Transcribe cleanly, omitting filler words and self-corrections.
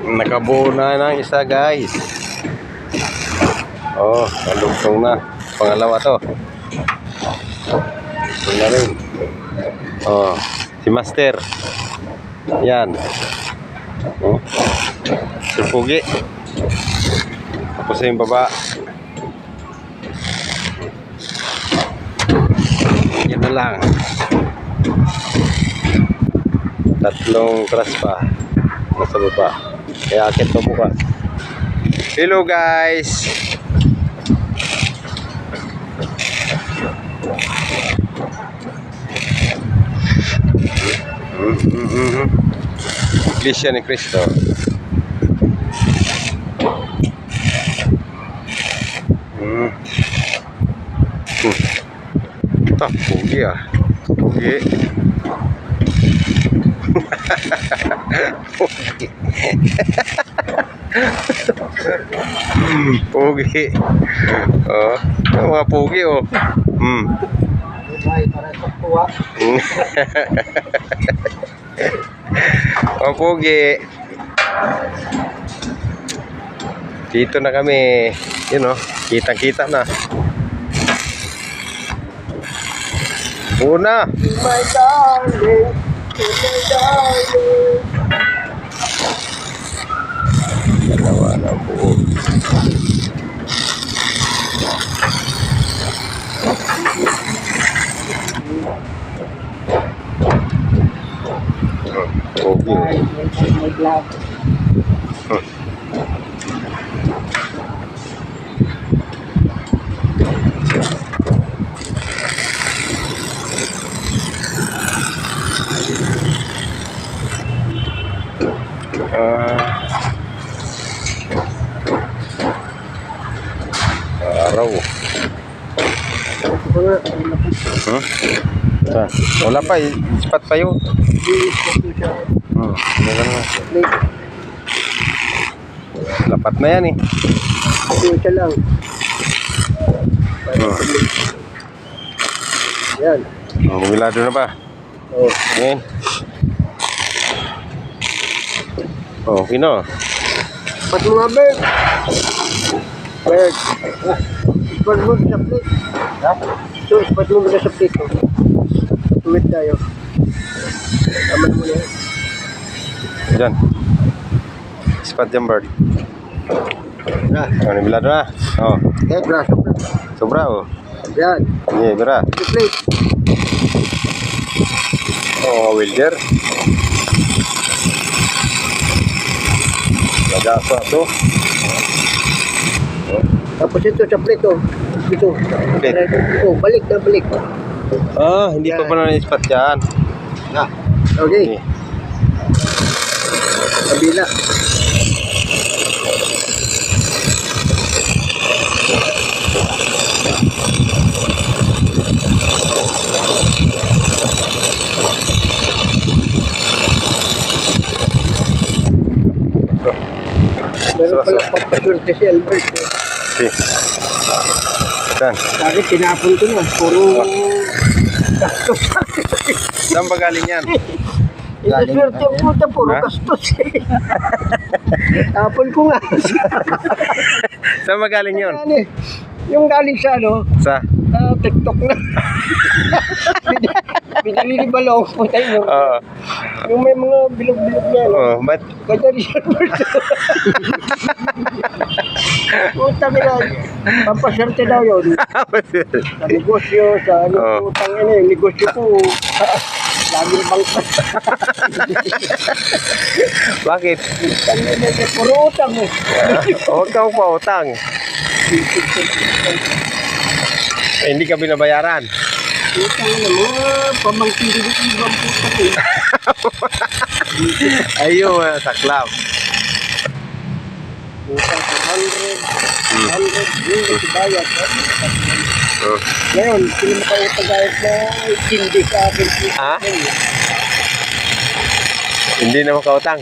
Nakabuo na ng isa, guys. Oh, nalugtong na. Pangalawa to. Ito na rin. Oh, si Master. Yan. Oh. Si Pugi. Tapos yung baba. Yan na lang. Tatlong crush pa nasa baba. Kaya akit pa bukas. Hello guys. Iglesia ni Cristo. Tak pugi ah. Pugi. Pugi. Oh, mga pugi oh. Oh, pugi. Dito na kami, you know, kita-kita na. Una. My darling, my darling. Dalawa na po. Okay. Araw. Wala pa, ispat pa yun. Lapat na yan eh. Ito lang. Yan. Bumilado na ba? Oh. Ayan. Okay na. Pat mga bird. Bird. Ispat mo sa plate. Ha? So, ispat mo na sa plate. Tumit tayo. Taman mo na yan. Diyan. Ispat yung bird. Bumilado na. Oh. Eh, braso na. Sobra oh. Yan. Iya, bera. Sa plate. Oh, welder. Lagasa to. Tapos ito sa plate oh. Ito. Plate. Oh, balik na balik. Ah, hindi pa Yan. ba na-ispat yan? Ah. Okay. Kabila. Meron pala papasurte si Albert. Si. Saan? Sabi, tinapon ko na. Puro gastos. Saan ba galing yan? Inaswerte ang puta, puro Ha? gastos. Tapon ko nga. Saan ba galing yun? Ano eh, yung galing sa ano, Sa? TikTok na. Binili ni Balong. Puta yun. Oo. Yung may mga bilog-bilog na. No? Oh, mat. Ganda ni Albert. Puta nila. Pampaserte daw yun. Sa negosyo, sa ano, Oh. utang ano yung negosyo ko. Laging bangkas. Bakit? Puro utang eh. Huwag kang pautang. Eh, hindi ka binabayaran. Utang na mga pamangkin din yung ibang puta ko. Ayun, saklap. Utang sa 100, yung bayad. Oh. Ngayon, sino makautagayat na hindi sa akin. Ha? Hindi na makautang.